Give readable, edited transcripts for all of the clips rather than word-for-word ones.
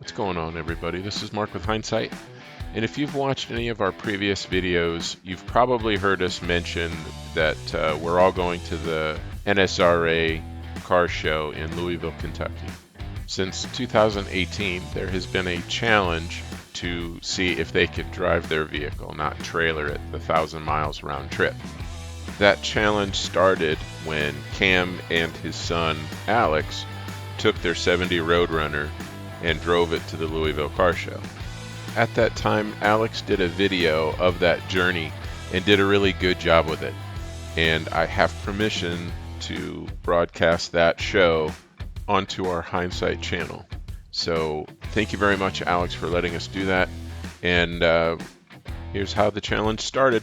What's going on, everybody? This is Mark with Hyndzyte, and if you've watched any of our previous videos, you've probably heard us mention that we're all going to the NSRA Car Show in Louisville, Kentucky. Since 2018, there has been a challenge to see if they could drive their vehicle, not trailer it the 1,000 miles round trip. That challenge started when Cam and his son Alex took their 70 Roadrunner and drove it to the Louisville Car Show. At that time, Alex did a video of that journey and did a really good job with it. And I have permission to broadcast that show onto our Hyndzyte channel. So thank you very much, Alex, for letting us do that. And here's how the challenge started.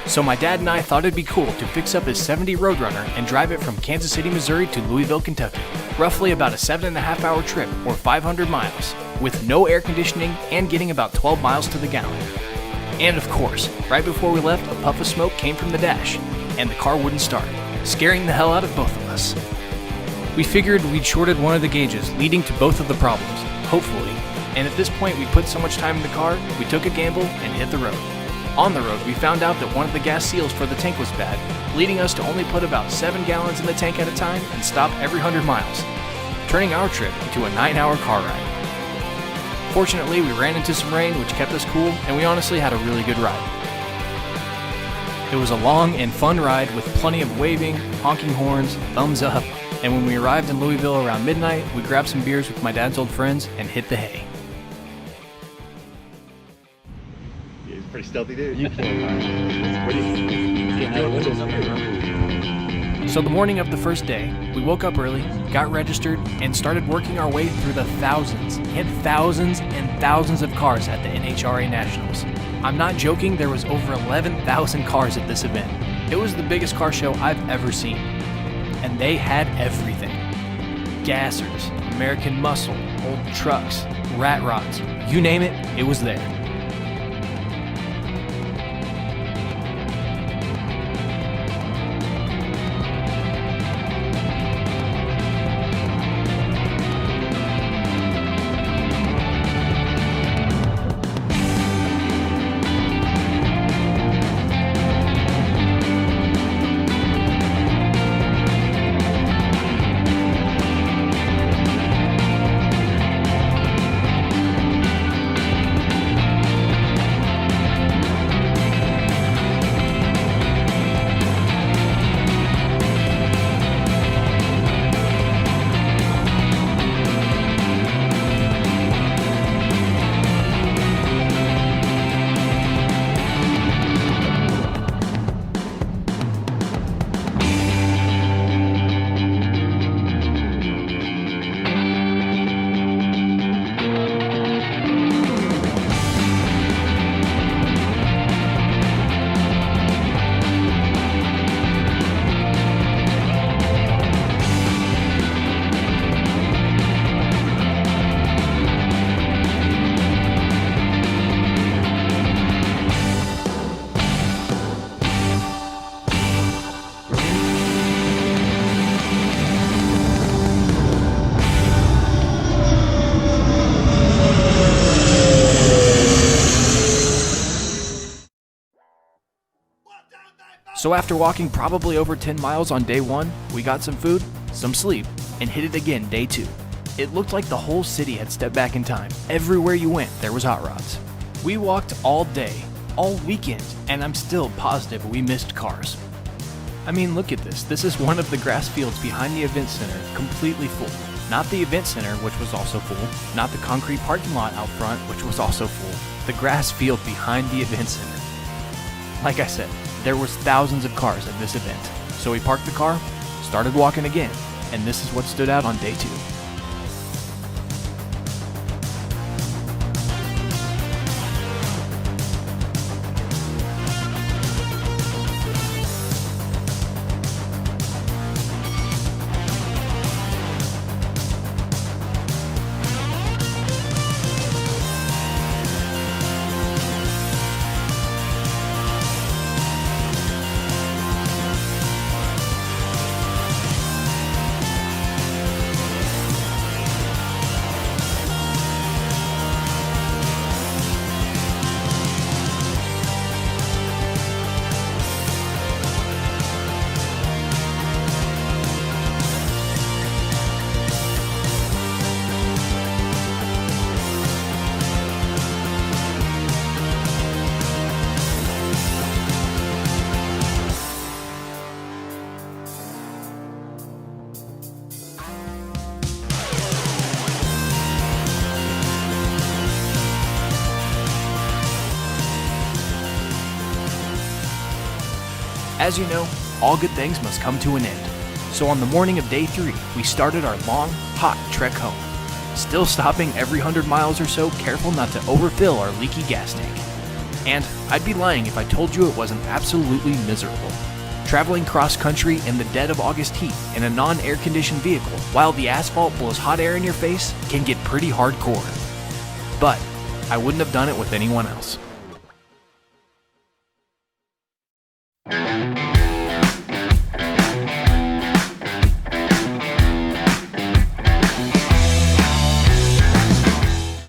So my dad and I thought it'd be cool to fix up his 70 Roadrunner and drive it from Kansas City, Missouri to Louisville, Kentucky. Roughly about a 7.5-hour trip, or 500 miles, with no air conditioning and getting about 12 miles to the gallon. And of course, right before we left, a puff of smoke came from the dash, and the car wouldn't start, scaring the hell out of both of us. We figured we'd shorted one of the gauges, leading to both of the problems, hopefully, and at this point we put so much time in the car, we took a gamble and hit the road. On the road, we found out that one of the gas seals for the tank was bad, leading us to only put about 7 gallons in the tank at a time and stop every 100 miles, turning our trip into a 9-hour car ride. Fortunately, we ran into some rain, which kept us cool, and we honestly had a really good ride. It was a long and fun ride with plenty of waving, honking horns, thumbs up, and when we arrived in Louisville around midnight, we grabbed some beers with my dad's old friends and hit the hay. Pretty stealthy dude. So the morning of the first day, we woke up early, got registered, and started working our way through the thousands and thousands and thousands of cars at the NHRA Nationals. I'm not joking, there was over 11,000 cars at this event. It was the biggest car show I've ever seen. And they had everything. Gassers, American muscle, old trucks, rat rods, you name it, it was there. So after walking probably over 10 miles on day 1, we got some food, some sleep, and hit it again day 2. It looked like the whole city had stepped back in time. Everywhere you went, there was hot rods. We walked all day, all weekend, and I'm still positive we missed cars. I mean, look at this. This is one of the grass fields behind the event center, completely full. Not the event center, which was also full. Not the concrete parking lot out front, which was also full. The grass field behind the event center. Like I said, there was thousands of cars at this event. So we parked the car, started walking again, and this is what stood out on day 2. As you know, all good things must come to an end. So on the morning of day 3, we started our long, hot trek home. Still stopping every 100 miles or so, careful not to overfill our leaky gas tank. And I'd be lying if I told you it wasn't absolutely miserable. Traveling cross-country in the dead of August heat in a non-air conditioned vehicle while the asphalt blows hot air in your face can get pretty hardcore. But I wouldn't have done it with anyone else.